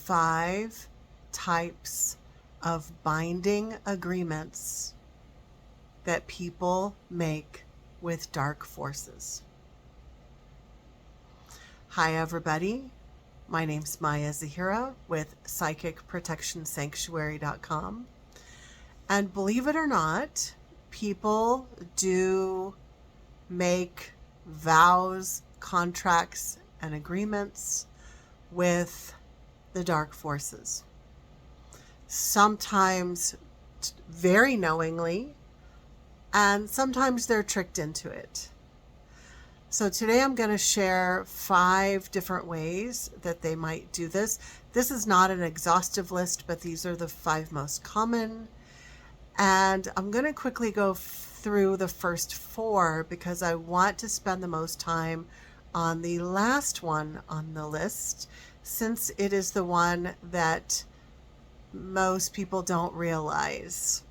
5 types of binding agreements that people make with dark forces. Hi everybody, my name's Maya Zahira with PsychicProtectionSanctuary.com, and believe it or not, people do make vows, contracts, and agreements with the dark forces. Sometimes very knowingly, and sometimes they're tricked into it. So today I'm going to share 5 different ways that they might do this. This is not an exhaustive list, but these are the 5 most common. And I'm going to quickly go through the first 4 because I want to spend the most time on the last one on the list, since it is the one that most people don't realize.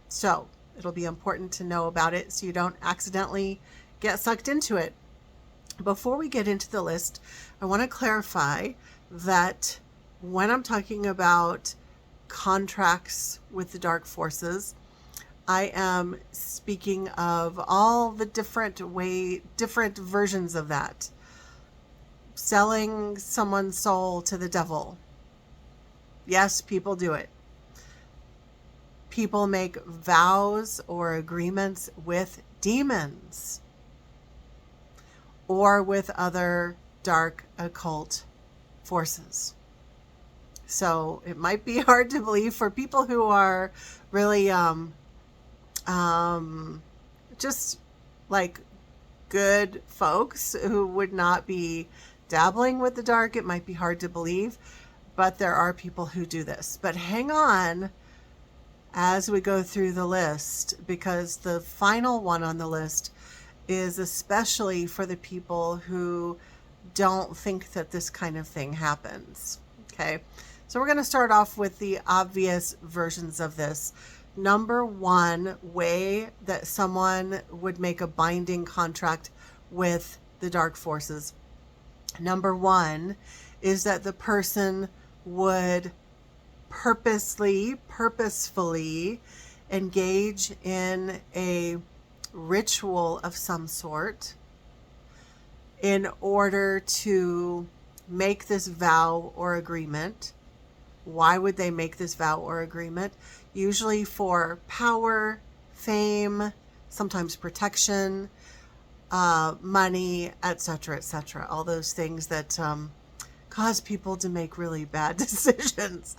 So it'll be important to know about it so you don't accidentally get sucked into it. Before we get into the list, I want to clarify that when I'm talking about contracts with the dark forces, I am speaking of all the different versions of that. Selling someone's soul to the devil. Yes, people do it. People make vows or agreements with demons or with other dark occult forces. So it might be hard to believe for people who are really just like good folks who would not be dabbling with the dark. It might be hard to believe, but there are people who do this. But hang on as we go through the list, because the final one on the list is especially for the people who don't think that this kind of thing happens. Okay, so we're going to start off with the obvious versions of this. Number 1 way that someone would make a binding contract with the dark forces. Number 1 is that the person would purposefully engage in a ritual of some sort in order to make this vow or agreement. Why would they make this vow or agreement? Usually for power, fame, sometimes protection, money, etc., etc. All those things that cause people to make really bad decisions.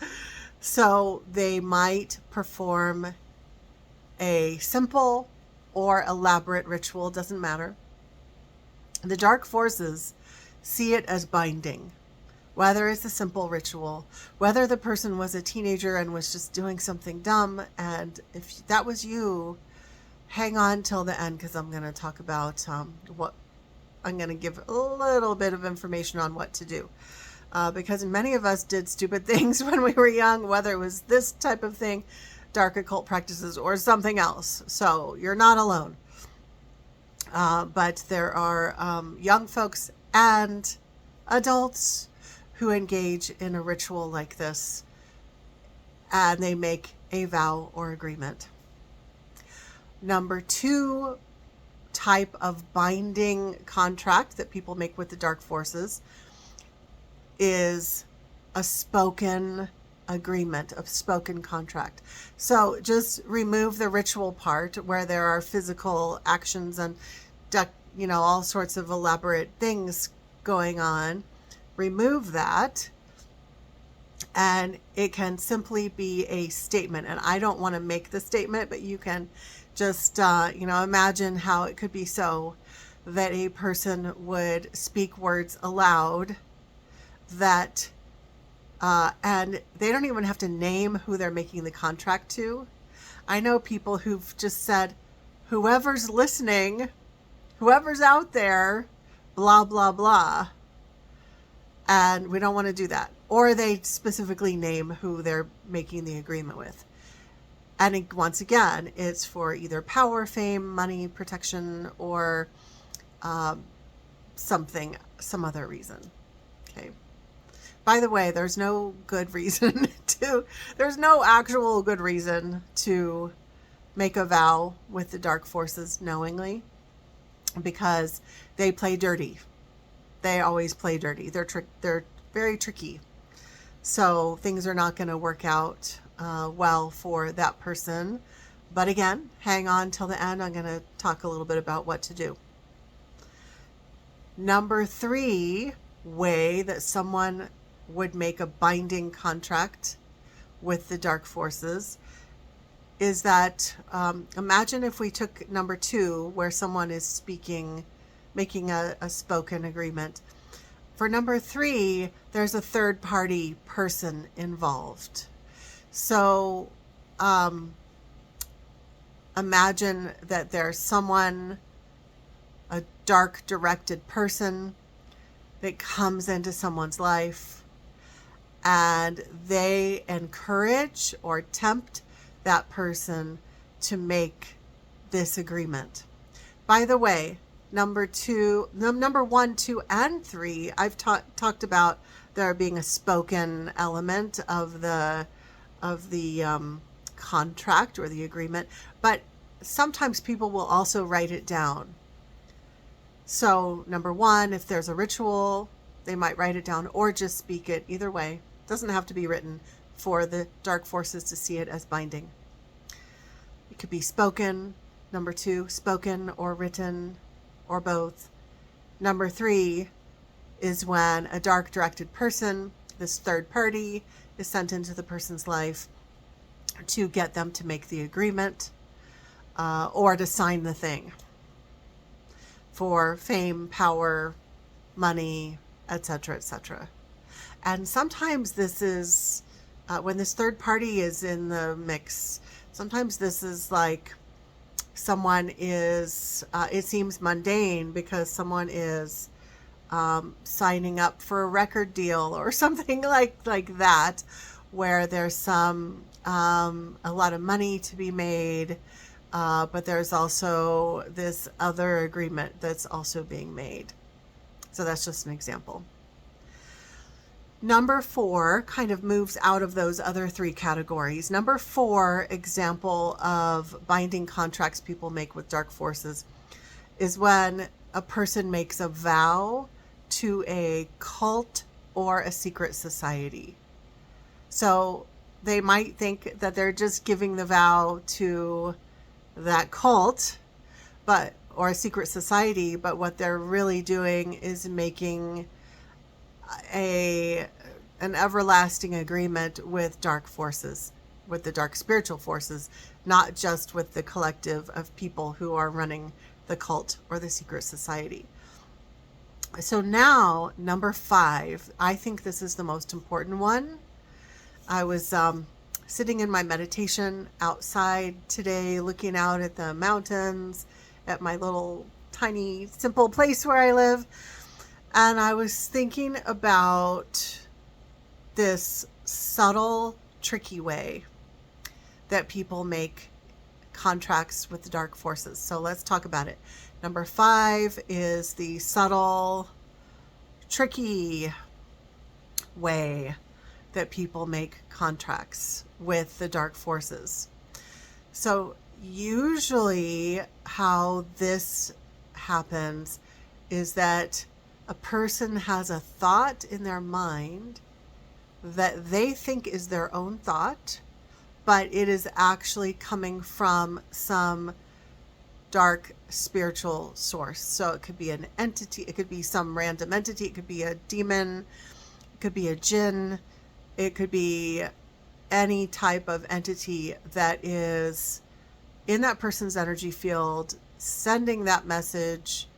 So they might perform a simple or elaborate ritual, doesn't matter. The dark forces see it as binding, whether it's a simple ritual, whether the person was a teenager and was just doing something dumb. And if that was you, hang on till the end, because I'm going to talk about what I'm going to give a little bit of information on what to do. Because many of us did stupid things when we were young, whether it was this type of thing, dark occult practices, or something else. So you're not alone. But there are young folks and adults who engage in a ritual like this, and they make a vow or agreement. Number 2 type of binding contract that people make with the dark forces is a spoken agreement, a spoken contract. So just remove the ritual part where there are physical actions and all sorts of elaborate things going on. Remove that, and it can simply be a statement. And I don't want to make the statement, but you can just imagine how it could be so that a person would speak words aloud that and they don't even have to name who they're making the contract to. I know people who've just said, whoever's listening, whoever's out there, blah, blah, blah. And we don't want to do that. Or they specifically name who they're making the agreement with. And once again, it's for either power, fame, money, protection, or some other reason. Okay. By the way, there's no good reason there's no actual good reason to make a vow with the dark forces knowingly, because they play dirty. They always play dirty. They're very tricky. So things are not going to work out well for that person. But again, hang on till the end. I'm going to talk a little bit about what to do. Number 3 way that someone would make a binding contract with the dark forces is that, imagine if we took number 2, where someone is making a spoken agreement. For number 3, there's a third party person involved. So imagine that there's someone, a dark directed person that comes into someone's life, and they encourage or tempt that person to make this agreement. By the way, number 1, 2, and 3, I've talked about there being a spoken element of the contract or the agreement, but sometimes people will also write it down. So number 1, if there's a ritual, they might write it down or just speak it. Either way, it doesn't have to be written for the dark forces to see it as binding. It could be spoken. Number 2, spoken or written or both. Number 3 is when a dark directed person, this third party, is sent into the person's life to get them to make the agreement or to sign the thing for fame, power, money, etc., etc. And sometimes this is when this third party is in the mix. Sometimes this is like someone is, it seems mundane because someone is signing up for a record deal or something like that, where there's some a lot of money to be made, but there's also this other agreement that's also being made. So that's just an example. Number 4 kind of moves out of those other 3 categories. Number 4 example of binding contracts people make with dark forces is when a person makes a vow to a cult or a secret society. So they might think that they're just giving the vow to that cult, or a secret society, but what they're really doing is making an everlasting agreement with dark forces, with the dark spiritual forces, not just with the collective of people who are running the cult or the secret society. So now, number 5, I think this is the most important one. I was sitting in my meditation outside today, looking out at the mountains, at my little tiny simple place where I live, and I was thinking about this subtle, tricky way that people make contracts with the dark forces. So let's talk about it. Number 5 is the subtle, tricky way that people make contracts with the dark forces. So usually how this happens is that a person has a thought in their mind that they think is their own thought, but it is actually coming from some dark spiritual source. So it could be an entity, it could be some random entity, it could be a demon, it could be a jinn, it could be any type of entity that is in that person's energy field, sending that message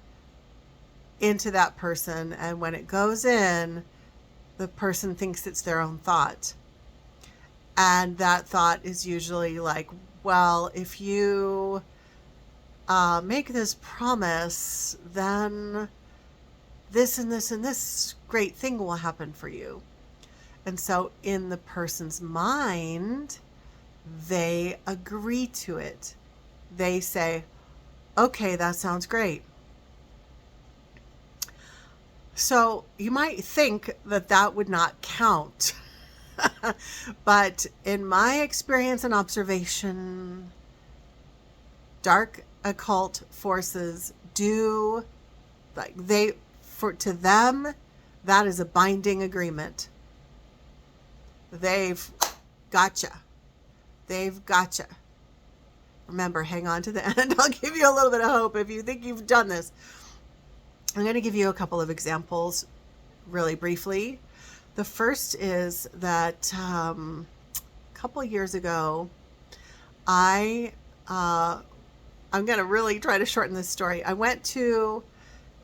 into that person. And when it goes in, the person thinks it's their own thought. And that thought is usually like, well, if you make this promise, then this and this and this great thing will happen for you. And so in the person's mind, they agree to it. They say, okay, that sounds great. So you might think that that would not count. But in my experience and observation, dark occult forces do, like, to them, that is a binding agreement. They've gotcha. They've gotcha. Remember, hang on to the end. I'll give you a little bit of hope if you think you've done this. I'm going to give you a couple of examples really briefly. The first is that a couple of years ago, I'm going to really try to shorten this story. I went to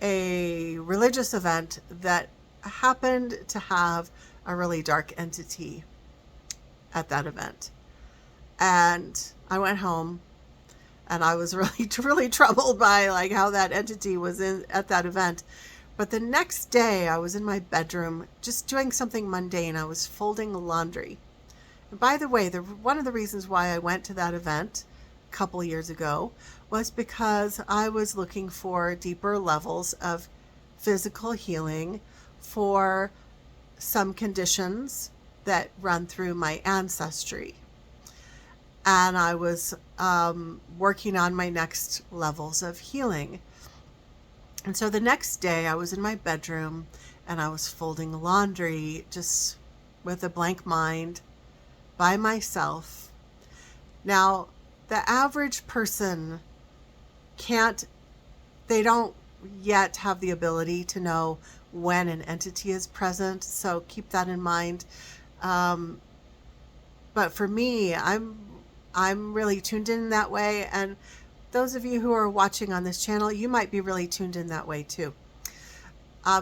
a religious event that happened to have a really dark entity at that event. And I went home and I was really, really troubled by like how that entity was at that event. But the next day I was in my bedroom just doing something mundane. I was folding laundry. And by the way, one of the reasons why I went to that event a couple years ago was because I was looking for deeper levels of physical healing for some conditions that run through my ancestry. And I was working on my next levels of healing. And so the next day I was in my bedroom and I was folding laundry just with a blank mind by myself. Now, the average person they don't yet have the ability to know when an entity is present. So keep that in mind. But for me, I'm really tuned in that way. And those of you who are watching on this channel, you might be really tuned in that way too.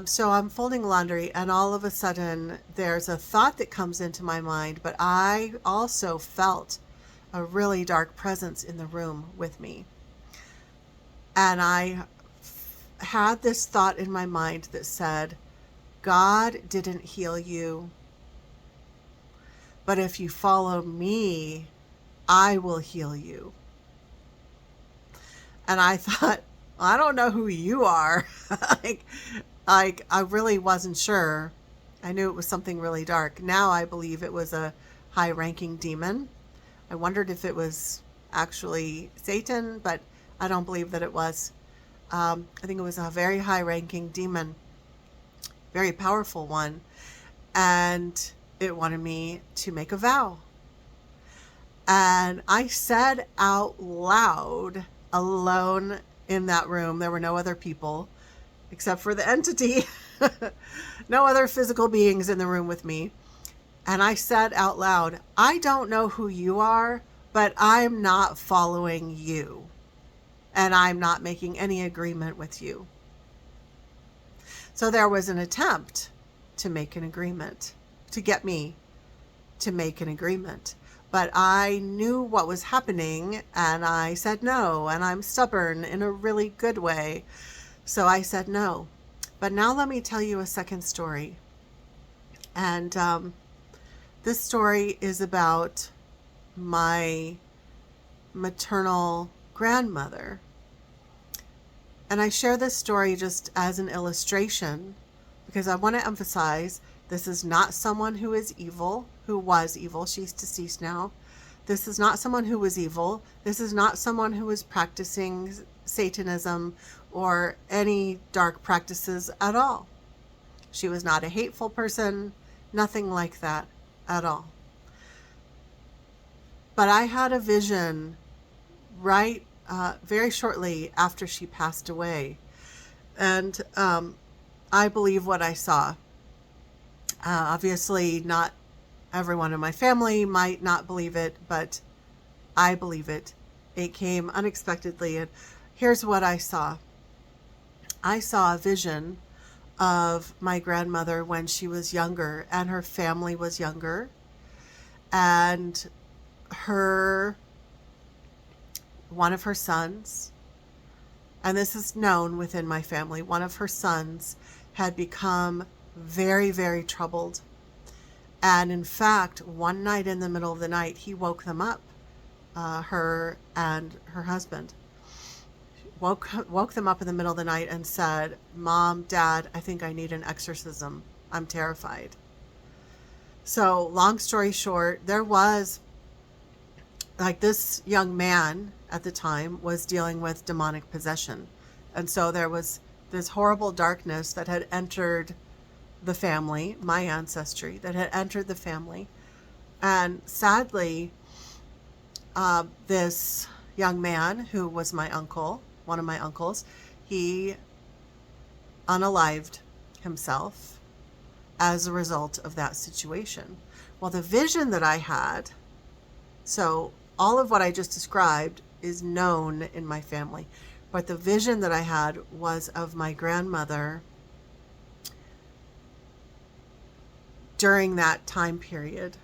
So I'm folding laundry and all of a sudden there's a thought that comes into my mind, but I also felt a really dark presence in the room with me. And I had this thought in my mind that said, God didn't heal you, but if you follow me, I will heal you. And I thought, I don't know who you are. like I really wasn't sure. I knew it was something really dark. Now I believe it was a high-ranking demon. I wondered if it was actually Satan, but I don't believe that it was. I think it was a very high-ranking demon, very powerful one, and it wanted me to make a vow. And I said out loud, alone in that room, there were no other people except for the entity, no other physical beings in the room with me. And I said out loud, I don't know who you are, but I'm not following you. And I'm not making any agreement with you. So there was an attempt to make an agreement, to get me to make an agreement. But I knew what was happening and I said no, and I'm stubborn in a really good way. So I said no. But now let me tell you a second story. And this story is about my maternal grandmother. And I share this story just as an illustration because I want to emphasize this is not someone who is evil, who was evil. She's deceased now. This is not someone who was evil. This is not someone who was practicing Satanism or any dark practices at all. She was not a hateful person, nothing like that at all. But I had a vision very shortly after she passed away. And I believe what I saw. Obviously, not everyone in my family might not believe it, but I believe it. It came unexpectedly. And here's what I saw. I saw a vision of my grandmother when she was younger and her family was younger. And one of her sons, and this is known within my family, one of her sons had become very, very troubled. And in fact, one night in the middle of the night, he woke them up, her and her husband. woke them up in the middle of the night and said, "Mom, Dad, I think I need an exorcism. I'm terrified." So long story short, there was like this young man at the time was dealing with demonic possession. And so there was this horrible darkness that had entered the family, my ancestry, that had entered the family. And sadly, this young man who was my uncle, one of my uncles, he unalived himself as a result of that situation. Well, the vision that I had, so all of what I just described is known in my family, but the vision that I had was of my grandmother during that time period.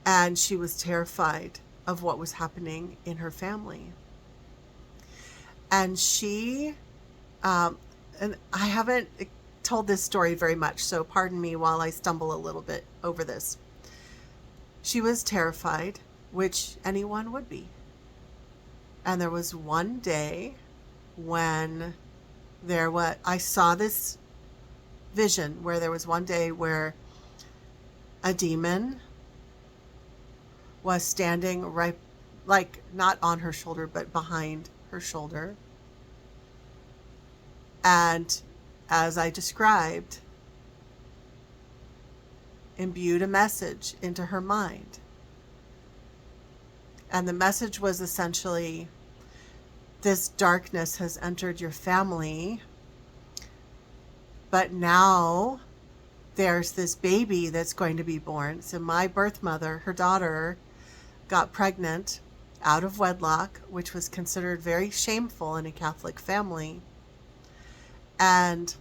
And she was terrified of what was happening in her family. And she, and I haven't told this story very much, so pardon me while I stumble a little bit over this. She was terrified, which anyone would be. And there was one day when I saw this vision where there was one day where a demon was standing right, like not on her shoulder, but behind her shoulder. And as I described, imbued a message into her mind. And the message was essentially, this darkness has entered your family, but now there's this baby that's going to be born. So my birth mother, her daughter, got pregnant out of wedlock, which was considered very shameful in a Catholic family. And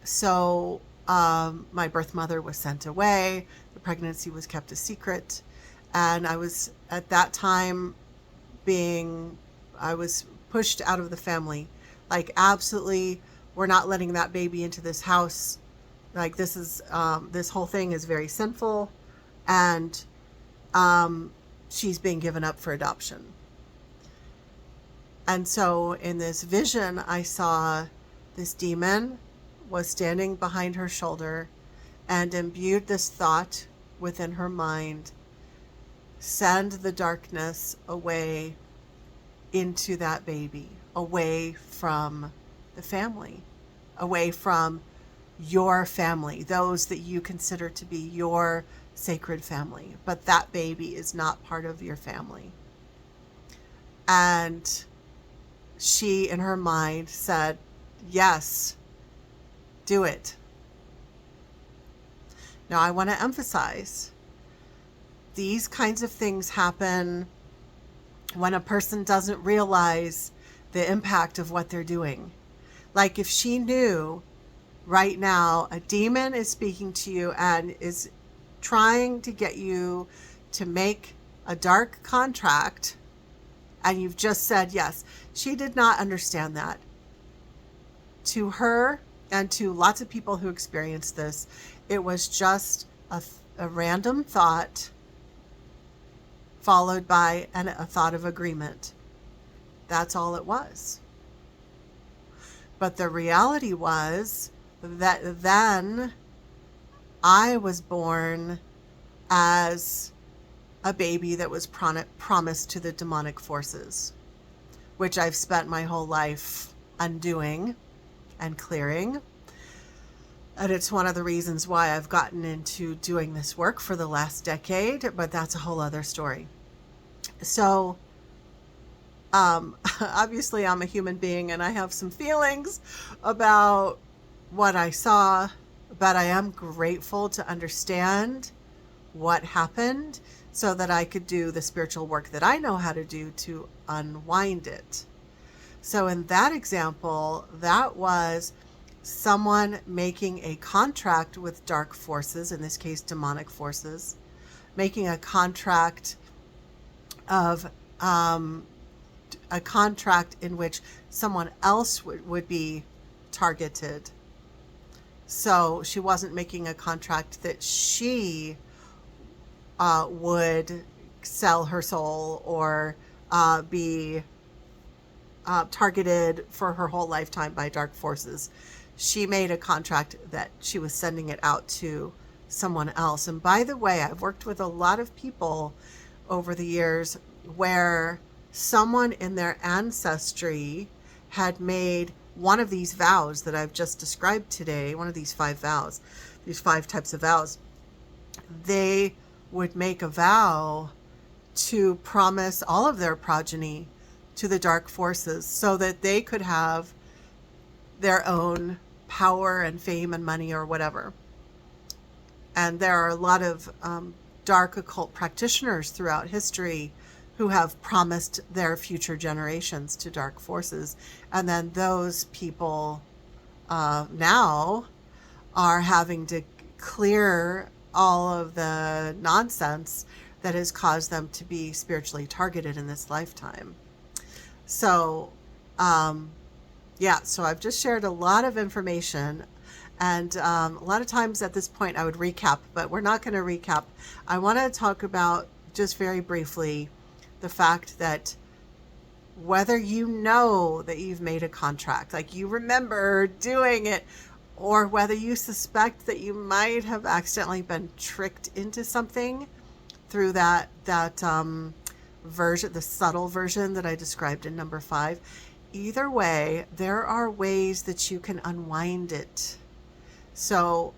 so my birth mother was sent away. The pregnancy was kept a secret. And I was, at that time, I was pushed out of the family. Like, absolutely, we're not letting that baby into this house. Like, this whole thing is very sinful. And she's being given up for adoption. And so in this vision, I saw this demon was standing behind her shoulder and imbued this thought within her mind: send the darkness away into that baby, away from the family, away from your family, those that you consider to be your sacred family, but that baby is not part of your family. And she, in her mind, said, yes, do it. Now, I want to emphasize, these kinds of things happen when a person doesn't realize the impact of what they're doing. Like, if she knew right now a demon is speaking to you and is trying to get you to make a dark contract, and you've just said yes. She did not understand that. To her, and to lots of people who experience this, it was just a random thought followed by a thought of agreement. That's all it was. But the reality was that then I was born as a baby that was promised to the demonic forces, which I've spent my whole life undoing and clearing. And it's one of the reasons why I've gotten into doing this work for the last decade, but that's a whole other story. So, obviously I'm a human being and I have some feelings about what I saw, but I am grateful to understand what happened so that I could do the spiritual work that I know how to do to unwind it. So in that example, that was someone making a contract with dark forces, in this case demonic forces, making a contract of a contract in which someone else would be targeted. So she wasn't making a contract that she would sell her soul or be targeted for her whole lifetime by dark forces. She made a contract that she was sending it out to someone else. And by the way, I've worked with a lot of people over the years where someone in their ancestry had made one of these vows that I've just described today, one of these 5 vows, these 5 types of vows. They would make a vow to promise all of their progeny to the dark forces so that they could have their own power and fame and money or whatever. And there are a lot of dark occult practitioners throughout history who have promised their future generations to dark forces. And then those people now are having to clear all of the nonsense that has caused them to be spiritually targeted in this lifetime. So, so I've just shared a lot of information. And a lot of times at this point I would recap, but we're not going to recap. I want to talk about just very briefly the fact that whether you know that you've made a contract, like you remember doing it, or whether you suspect that you might have accidentally been tricked into something through that version, the subtle version that I described in number 5, either way, there are ways that you can unwind it. So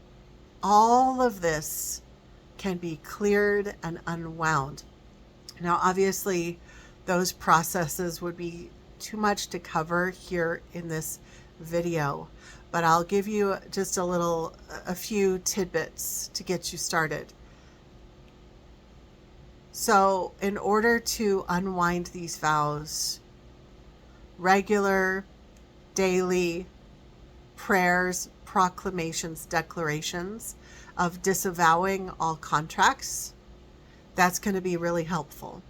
all of this can be cleared and unwound. Now, obviously, those processes would be too much to cover here in this video, but I'll give you just a few tidbits to get you started. So in order to unwind these vows, regular, daily prayers, proclamations, declarations of disavowing all contracts, that's going to be really helpful.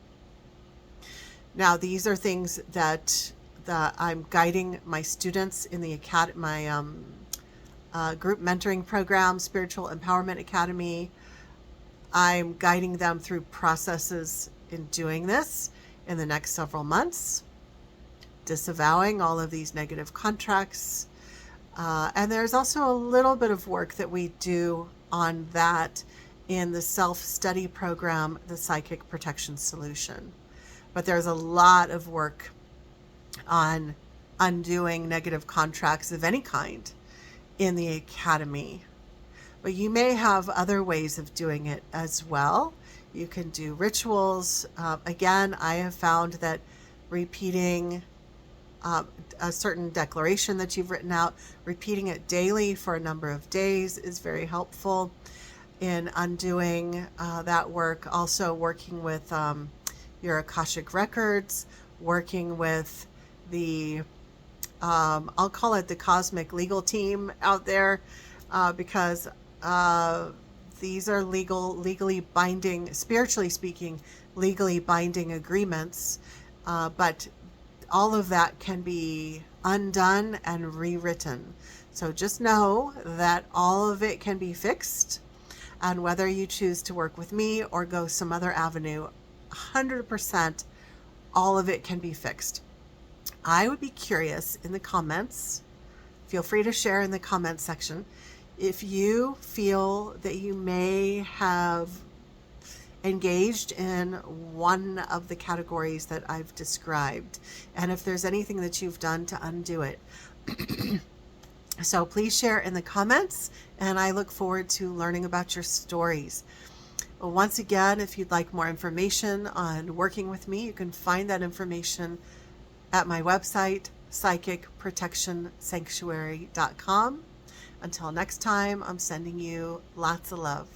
Now, these are things that I'm guiding my students in the my group mentoring program, Spiritual Empowerment Academy. I'm guiding them through processes in doing this in the next several months, disavowing all of these negative contracts. And there's also a little bit of work that we do on that in the self-study program, the Psychic Protection Solution. But there's a lot of work on undoing negative contracts of any kind in the Academy. But you may have other ways of doing it as well. You can do rituals. Again, I have found that repeating a certain declaration that you've written out, repeating it daily for a number of days is very helpful in undoing that work. Also working with your Akashic records, working with the, I'll call it the cosmic legal team out there, because these are legally binding, spiritually speaking, legally binding agreements, but all of that can be undone and rewritten. So just know that all of it can be fixed, and whether you choose to work with me or go some other avenue, 100% all of it can be fixed. I would be curious in the comments, feel free to share in the comments section, if you feel that you may have engaged in one of the categories that I've described, and if there's anything that you've done to undo it. So please share in the comments, and I look forward to learning about your stories. Once again, if you'd like more information on working with me, you can find that information at my website, psychicprotectionsanctuary.com. Until next time, I'm sending you lots of love.